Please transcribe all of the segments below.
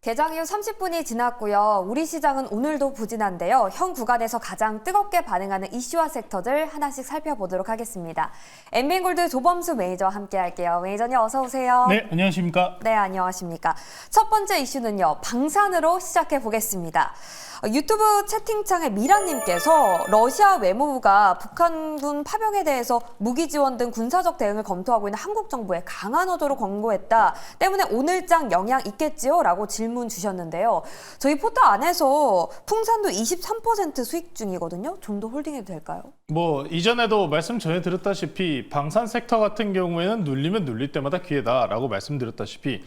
개장 이후 30분이 지났고요. 우리 시장은 오늘도 부진한데요. 현 구간에서 가장 뜨겁게 반응하는 이슈와 섹터들 하나씩 살펴보도록 하겠습니다. 엠비골드 조범수 매니저와 함께할게요. 매니저님 어서 오세요. 네, 안녕하십니까? 네, 안녕하십니까. 첫 번째 이슈는요. 방산으로 시작해 보겠습니다. 유튜브 채팅창에 미라님께서 러시아 외무부가 북한군 파병에 대해서 무기 지원 등 군사적 대응을 검토하고 있는 한국 정부에 강한 어조로 권고했다. 때문에 오늘장 영향 있겠지요? 라고 질문 주셨는데요. 저희 포털 안에서 풍산도 23% 수익 중이거든요. 좀 더 홀딩해도 될까요? 이전에도 말씀 전해드렸다시피 방산 섹터 같은 경우에는 눌리면 눌릴 때마다 기회다라고 말씀드렸다시피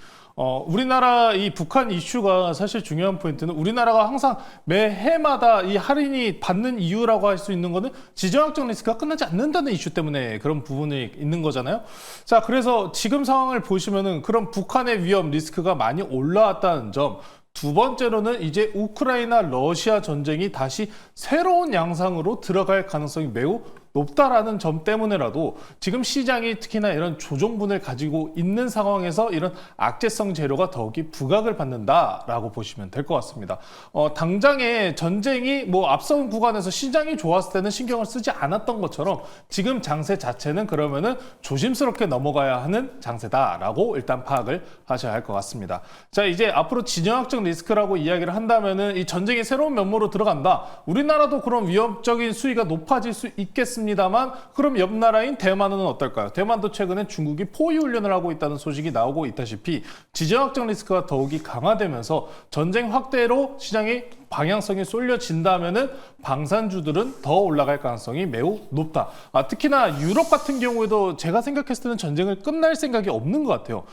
우리나라 이 북한 이슈가 사실 중요한 포인트는 우리나라가 항상 매해마다 이 할인이 받는 이유라고 할 수 있는 거는 지정학적 리스크가 끝나지 않는다는 이슈 때문에 그런 부분이 있는 거잖아요. 자, 그래서 지금 상황을 보시면은 그런 북한의 위험 리스크가 많이 올라왔다는 점. 두 번째로는 이제 우크라이나 러시아 전쟁이 다시 새로운 양상으로 들어갈 가능성이 매우 높다라는 점 때문에라도 지금 시장이 특히나 이런 조정분을 가지고 있는 상황에서 이런 악재성 재료가 더욱이 부각을 받는다라고 보시면 될 것 같습니다. 당장에 전쟁이 앞선 구간에서 시장이 좋았을 때는 신경을 쓰지 않았던 것처럼 지금 장세 자체는 그러면은 조심스럽게 넘어가야 하는 장세다라고 일단 파악을 하셔야 할 것 같습니다. 자, 이제 앞으로 진영학적 리스크라고 이야기를 한다면은 이 전쟁이 새로운 면모로 들어간다. 우리나라도 그런 위협적인 수위가 높아질 수 있겠습니다만 그럼 옆 나라인 대만은 어떨까요? 대만도 최근에 중국이 포위 훈련을 하고 있다는 소식이 나오고 있다시피 지정학적 리스크가 더욱이 강화되면서 전쟁 확대로 시장이 방향성이 쏠려진다면은 방산주들은 더 올라갈 가능성이 매우 높다. 특히나 유럽 같은 경우에도 제가 생각했을 때는 전쟁을 끝날 생각이 없는 것 같아요.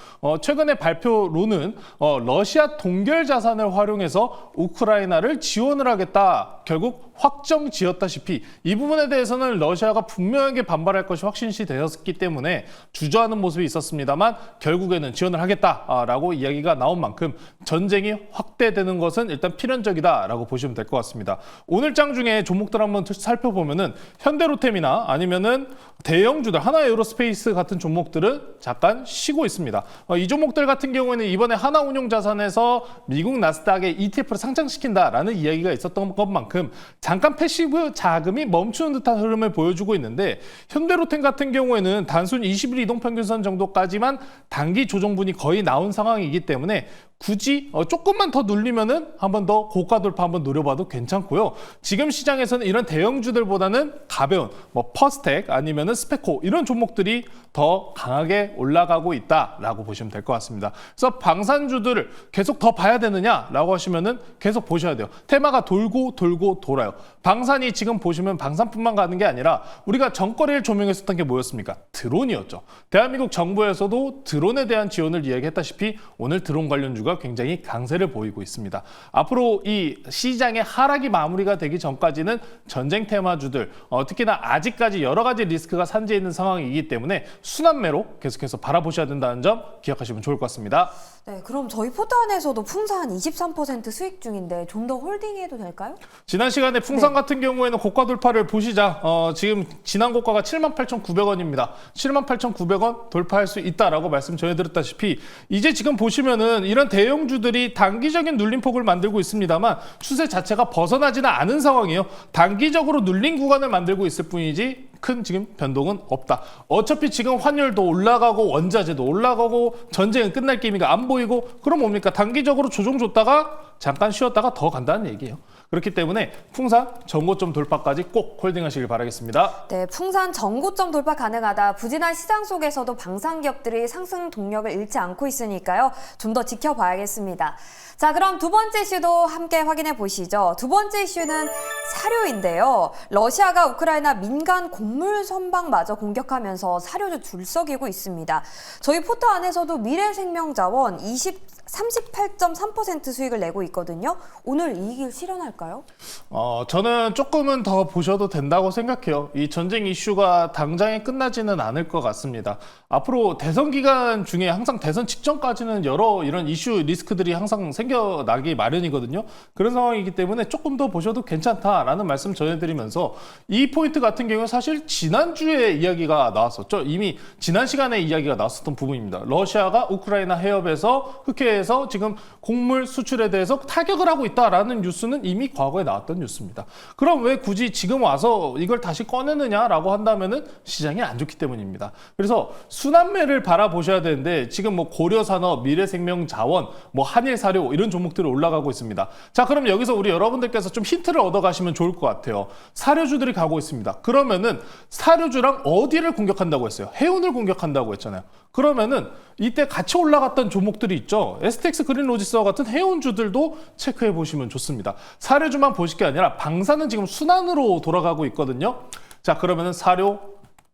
최근에 발표로는 러시아 동결 자산을 활용해서 우크라이나를 지원을 하겠다. 결국 확정 지었다시피 이 부분에 대해서는 러시아가 분명하게 반발할 것이 확신시 되었기 때문에 주저하는 모습이 있었습니다만 결국에는 지원을 하겠다라고 이야기가 나온 만큼 전쟁이 확대되는 것은 일단 필연적이다라고 보시면 될 것 같습니다. 오늘 장 중에 종목들 한번 살펴보면은 현대로템이나 아니면은 대형주들 하나에어로스페이스 같은 종목들은 잠깐 쉬고 있습니다. 이 종목들 같은 경우에는 이번에 하나운용자산에서 미국 나스닥에 ETF를 상장시킨다라는 이야기가 있었던 것만큼 잠깐 패시브 자금이 멈추는 듯한 흐름을 보여주고 있는데 현대로템 같은 경우에는 단순 20일 이동평균선 정도까지만 단기 조정분이 거의 나온 상황이기 때문에 굳이 조금만 더 눌리면은 한 번 더 고가 돌파 한번 노려봐도 괜찮고요. 지금 시장에서는 이런 대형주들보다는 가벼운 퍼스텍 아니면은 스페코 이런 종목들이 더 강하게 올라가고 있다라고 보시면 될 것 같습니다. 그래서 방산주들을 계속 더 봐야 되느냐라고 하시면은 계속 보셔야 돼요. 테마가 돌고 돌아요. 방산이 지금 보시면 방산뿐만 가는 게 아니라 우리가 전거래를 조명했었던 게 뭐였습니까? 드론이었죠. 대한민국 정부에서도 드론에 대한 지원을 이야기했다시피 오늘 드론 관련주가 굉장히 강세를 보이고 있습니다. 앞으로 이 시장의 하락이 마무리가 되기 전까지는 전쟁 테마주들, 특히나 아직까지 여러 가지 리스크가 산재해 있는 상황이기 때문에 순환매로 계속해서 바라보셔야 된다는 점 기억하시면 좋을 것 같습니다. 네, 그럼 저희 포털 안에서도 풍산 23% 수익 중인데 좀 더 홀딩해도 될까요? 지난 시간에 풍산 같은 경우에는 고가 돌파를 보시자 지금 지난 고가가 78,900원입니다. 78,900원 돌파할 수 있다라고 말씀 전해드렸다시피 이제 지금 보시면은 이런 대형주들이 단기적인 눌림폭을 만들고 있습니다만 추세 자체가 벗어나지는 않은 상황이에요. 단기적으로 눌린 구간을 만들고 있을 뿐이지 큰 지금 변동은 없다. 어차피 지금 환율도 올라가고 원자재도 올라가고 전쟁은 끝날 기미가 안 보이고 그럼 뭡니까? 단기적으로 조정 줬다가 잠깐 쉬었다가 더 간다는 얘기예요. 그렇기 때문에 풍산 전고점 돌파까지 꼭 홀딩하시길 바라겠습니다. 네, 풍산 전고점 돌파 가능하다. 부진한 시장 속에서도 방산기업들이 상승 동력을 잃지 않고 있으니까요. 좀 더 지켜봐야겠습니다. 자, 그럼 두 번째 이슈도 함께 확인해 보시죠. 두 번째 이슈는 사료인데요. 러시아가 우크라이나 민간 곡물 선박마저 공격하면서 사료주 줄서기고 있습니다. 저희 포털 안에서도 미래생명자원 38.3% 수익을 내고 있거든요. 오늘 이익을 실현할까요? 저는 조금은 더 보셔도 된다고 생각해요. 이 전쟁 이슈가 당장에 끝나지는 않을 것 같습니다. 앞으로 대선 기간 중에 항상 대선 직전까지는 여러 이런 이슈 리스크들이 항상 생겨나기 마련이거든요. 그런 상황이기 때문에 조금 더 보셔도 괜찮다라는 말씀 전해드리면서 이 포인트 같은 경우는 사실 지난주에 이야기가 나왔었죠. 이미 지난 시간에 이야기가 나왔었던 부분입니다. 러시아가 우크라이나 해협에서 흑해 대해서 지금 곡물 수출에 대해서 타격을 하고 있다라는 뉴스는 이미 과거에 나왔던 뉴스입니다. 그럼 왜 굳이 지금 와서 이걸 다시 꺼내느냐라고 한다면은 시장이 안 좋기 때문입니다. 그래서 순환매를 바라보셔야 되는데 지금 뭐 고려산업, 미래생명자원, 뭐 한일사료 이런 종목들이 올라가고 있습니다. 자, 그럼 여기서 우리 여러분들께서 좀 힌트를 얻어가시면 좋을 것 같아요. 사료주들이 가고 있습니다. 그러면은 사료주랑 어디를 공격한다고 했어요? 해운을 공격한다고 했잖아요. 그러면은 이때 같이 올라갔던 종목들이 있죠. STX 그린로지스와 같은 해운주들도 체크해 보시면 좋습니다. 사료주만 보실 게 아니라 방사는 지금 순환으로 돌아가고 있거든요. 자, 그러면은 사료,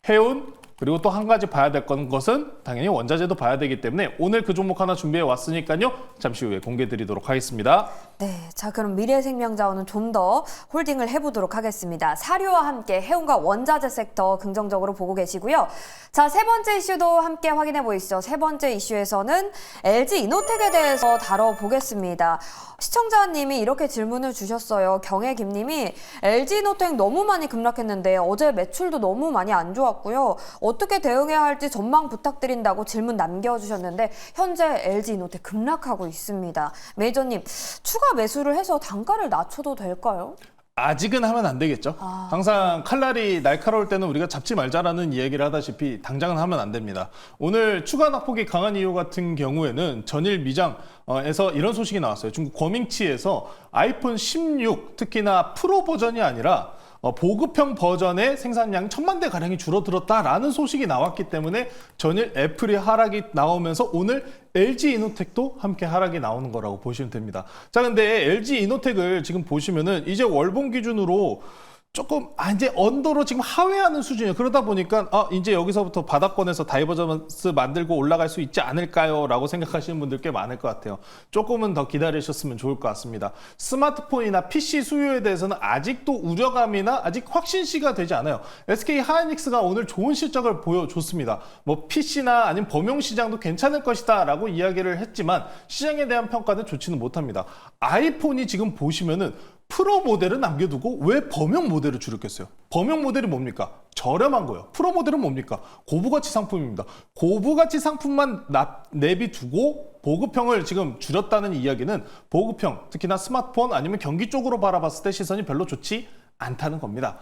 해운, 그리고 또 한 가지 봐야 될 것은 당연히 원자재도 봐야 되기 때문에 오늘 그 종목 하나 준비해 왔으니까요. 잠시 후에 공개 드리도록 하겠습니다. 네, 자 그럼 미래생명자원은 좀 더 홀딩을 해보도록 하겠습니다. 사료와 함께 해운과 원자재 섹터 긍정적으로 보고 계시고요. 자, 세 번째 이슈도 함께 확인해 보시죠. 세 번째 이슈에서는 LG 이노텍에 대해서 다뤄보겠습니다. 시청자님이 이렇게 질문을 주셨어요. 경혜김님이 LG 이노텍 너무 많이 급락했는데 어제 매출도 너무 많이 안 좋았고요. 어떻게 대응해야 할지 전망 부탁드린다고 질문 남겨주셨는데 현재 LG 이노텍 급락하고 있습니다. 매니저님, 추가 매수를 해서 단가를 낮춰도 될까요? 아직은 하면 안 되겠죠. 항상 칼날이 날카로울 때는 우리가 잡지 말자라는 이야기를 하다시피 당장은 하면 안 됩니다. 오늘 추가 낙폭이 강한 이유 같은 경우에는 전일 미장에서 이런 소식이 나왔어요. 중국 거밍치에서 아이폰 16 특히나 프로 버전이 아니라 보급형 버전의 생산량이 1000만 대 가량이 줄어들었다라는 소식이 나왔기 때문에 전일 애플이 하락이 나오면서 오늘 LG 이노텍도 함께 하락이 나오는 거라고 보시면 됩니다. 자, 근데 LG 이노텍을 지금 보시면은 이제 월봉 기준으로 조금 이제 언더로 지금 하회하는 수준이에요. 그러다 보니까 이제 여기서부터 바닥권에서 다이버전스 만들고 올라갈 수 있지 않을까요? 라고 생각하시는 분들 꽤 많을 것 같아요. 조금은 더 기다리셨으면 좋을 것 같습니다. 스마트폰이나 PC 수요에 대해서는 아직도 우려감이나 아직 확신시가 되지 않아요. SK 하이닉스가 오늘 좋은 실적을 보여줬습니다. 뭐 PC나 아니면 범용 시장도 괜찮을 것이다 라고 이야기를 했지만 시장에 대한 평가는 좋지는 못합니다. 아이폰이 지금 보시면은 프로 모델을 남겨두고 왜 범용 모델을 줄였겠어요? 범용 모델이 뭡니까? 저렴한 거예요. 프로 모델은 뭡니까? 고부가치 상품입니다. 고부가치 상품만 내비두고 보급형을 지금 줄였다는 이야기는 보급형, 특히나 스마트폰 아니면 경기 쪽으로 바라봤을 때 시선이 별로 좋지 않다는 겁니다.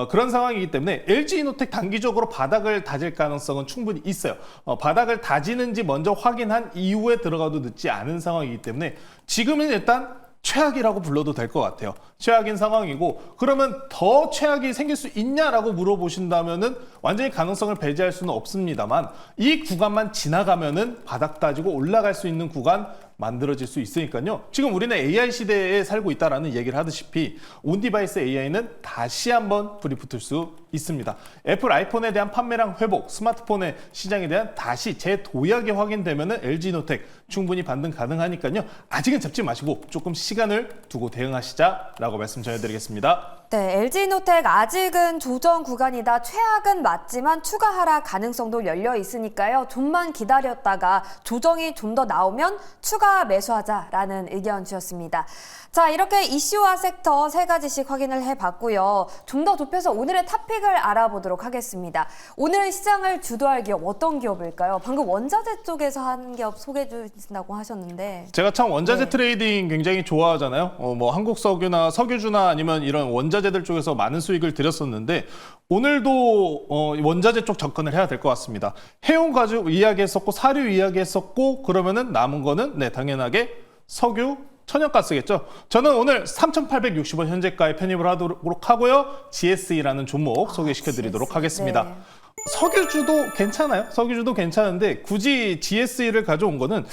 그런 상황이기 때문에 LG 이노텍 단기적으로 바닥을 다질 가능성은 충분히 있어요. 바닥을 다지는지 먼저 확인한 이후에 들어가도 늦지 않은 상황이기 때문에 지금은 일단 최악이라고 불러도 될 것 같아요. 최악인 상황이고 그러면 더 최악이 생길 수 있냐라고 물어보신다면은 완전히 가능성을 배제할 수는 없습니다만 이 구간만 지나가면은 바닥 따지고 올라갈 수 있는 구간 만들어질 수 있으니까요. 지금 우리는 AI 시대에 살고 있다라는 얘기를 하듯이 온디바이스 AI는 다시 한번 불이 붙을 수 있습니다. 애플 아이폰에 대한 판매량 회복, 스마트폰의 시장에 대한 다시 재도약이 확인되면은 LG 이노텍 충분히 반등 가능하니까요. 아직은 잡지 마시고 조금 시간을 두고 대응하시자라고 말씀 전해드리겠습니다. 네, LG 이노텍 아직은 조정 구간이다. 최악은 맞지만 추가 하락 가능성도 열려 있으니까요. 좀만 기다렸다가 조정이 좀 더 나오면 추가 매수하자라는 의견 주셨습니다. 자, 이렇게 이슈와 sek터 세 가지씩 확인을 해봤고요. 좀 더 좁혀서 오늘의 탑픽을 알아보도록 하겠습니다. 오늘 시장을 주도할 기업 어떤 기업일까요? 방금 원자재 쪽에서 한 기업 소개해 주신다고 하셨는데 제가 참 원자재 네. 트레이딩 굉장히 좋아하잖아요. 뭐 한국석유나 석유주나 아니면 이런 원자재들 쪽에서 많은 수익을 들였었는데 오늘도 원자재 쪽 접근을 해야 될 것 같습니다. 해운 가죽 이야기했었고 사료 이야기했었고 그러면은 남은 거는 당연하게 석유, 천연가스겠죠. 저는 오늘 3,860원 현재가에 편입을 하도록 하고요. GSE라는 종목 소개시켜 드리도록 하겠습니다. 네. 석유주도 괜찮아요. 석유주도 괜찮은데 굳이 GSE를 가져온 거는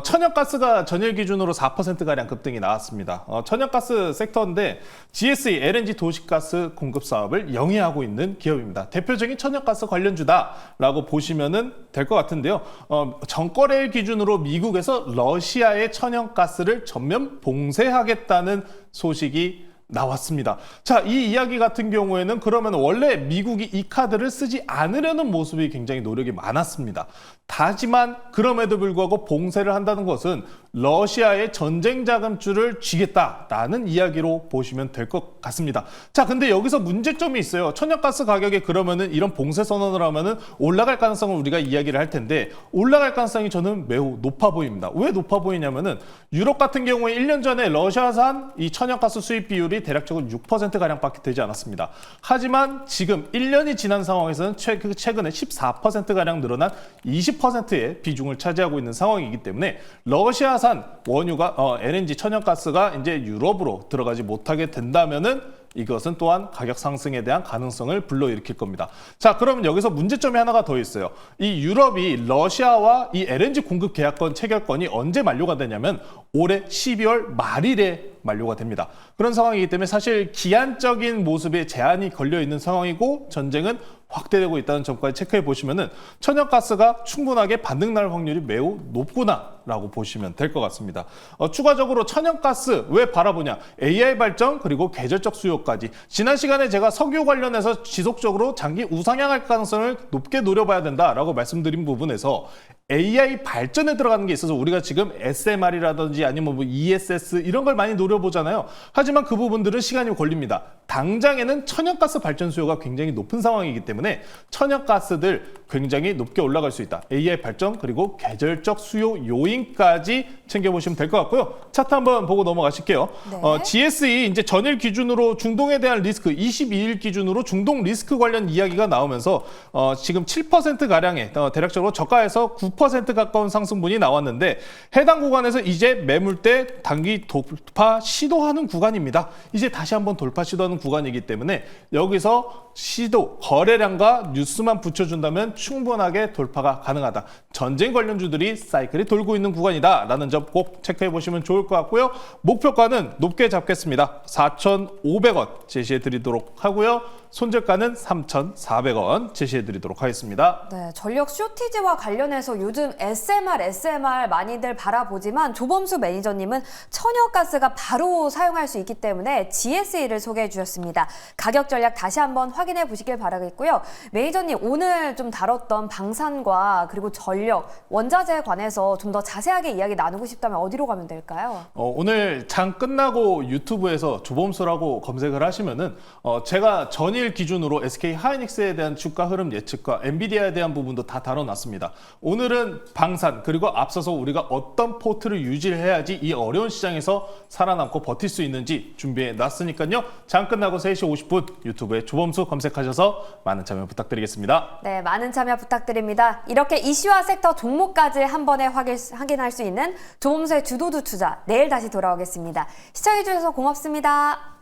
천연가스가 전일 기준으로 4%가량 급등이 나왔습니다. 천연가스 섹터인데 GSE LNG 도시가스 공급 사업을 영위하고 있는 기업입니다. 대표적인 천연가스 관련주다라고 보시면 될 것 같은데요. 전거래일 기준으로 미국에서 러시아의 천연가스를 전면 봉쇄하겠다는 소식이 나왔습니다. 자, 이 이야기 같은 경우에는 그러면 원래 미국이 이 카드를 쓰지 않으려는 모습이 굉장히 노력이 많았습니다. 하지만 그럼에도 불구하고 봉쇄를 한다는 것은 러시아의 전쟁 자금줄을 쥐겠다라는 이야기로 보시면 될 것 같습니다. 자, 근데 여기서 문제점이 있어요. 천연가스 가격이 그러면은 이런 봉쇄 선언을 하면은 올라갈 가능성을 우리가 이야기를 할 텐데 올라갈 가능성이 저는 매우 높아 보입니다. 왜 높아 보이냐면은 유럽 같은 경우에 1년 전에 러시아산 이 천연가스 수입 비율이 대략적으로 6%가량밖에 되지 않았습니다. 하지만 지금 1년이 지난 상황에서는 최근에 14%가량 늘어난 20%의 비중을 차지하고 있는 상황이기 때문에 러시아산 원유가 LNG 천연가스가 이제 유럽으로 들어가지 못하게 된다면은 이것은 또한 가격 상승에 대한 가능성을 불러일으킬 겁니다. 자, 그러면 여기서 문제점이 하나가 더 있어요. 이 유럽이 러시아와 이 LNG 공급 계약권 체결권이 언제 만료가 되냐면 올해 12월 말일에 만료가 됩니다. 그런 상황이기 때문에 사실 기한적인 모습에 제한이 걸려 있는 상황이고 전쟁은 확대되고 있다는 점까지 체크해 보시면은 천연가스가 충분하게 반등 날 확률이 매우 높구나라고 보시면 될 것 같습니다. 추가적으로 천연가스 왜 바라보냐? AI 발전 그리고 계절적 수요까지. 지난 시간에 제가 석유 관련해서 지속적으로 장기 우상향할 가능성을 높게 노려봐야 된다라고 말씀드린 부분에서 AI 발전에 들어가는 게 있어서 우리가 지금 SMR이라든지 아니면 뭐 ESS 이런 걸 많이 노려보잖아요. 하지만 그 부분들은 시간이 걸립니다. 당장에는 천연가스 발전 수요가 굉장히 높은 상황이기 때문에 천연가스들 굉장히 높게 올라갈 수 있다. AI 발전 그리고 계절적 수요 요인까지 챙겨보시면 될 것 같고요. 차트 한번 보고 넘어가실게요. 네. GSE 이제 전일 기준으로 중동에 대한 리스크 22일 기준으로 중동 리스크 관련 이야기가 나오면서 지금 7%가량의 대략적으로 저가에서 9% 가까운 상승분이 나왔는데 해당 구간에서 이제 매물대 단기 돌파 시도하는 구간입니다. 이제 다시 한번 돌파 시도하는 구간이기 때문에 여기서 시도 거래량과 뉴스만 붙여준다면 충분하게 돌파가 가능하다. 전쟁 관련주들이 사이클이 돌고 있는 구간이다라는 점 꼭 체크해 보시면 좋을 것 같고요. 목표가는 높게 잡겠습니다. 4,500원 제시해 드리도록 하고요. 손절가는 3,400원 제시해 드리도록 하겠습니다. 네, 전력 쇼티지와 관련해서 요즘 SMR 많이들 바라보지만 조범수 매니저님은 천연가스가 바로 사용할 수 있기 때문에 GSE를 소개해 주셨습니다. 가격 전략 다시 한번 확인해 보시길 바라겠고요. 매니저님 오늘 좀 다뤘던 방산과 그리고 전력, 원자재에 관해서 좀 더 자세하게 이야기 나누고 싶다면 어디로 가면 될까요? 오늘 장 끝나고 유튜브에서 조범수라고 검색을 하시면은 제가 전일 기준으로 SK 하이닉스에 대한 주가 흐름 예측과 엔비디아에 대한 부분도 다 다뤄놨습니다. 오늘은 방산 그리고 앞서서 우리가 어떤 포트를 유지를 해야지 이 어려운 시장에서 살아남고 버틸 수 있는지 준비해 놨으니까요. 장 끝나고 3시 50분 유튜브에 조범수 검색하셔서 많은 참여 부탁드리겠습니다. 네, 많은 참여 부탁드립니다. 이렇게 이슈와 섹터 종목까지 한 번에 확인할 수 있는 조범수의 주도주 투자 내일 다시 돌아오겠습니다. 시청해주셔서 고맙습니다.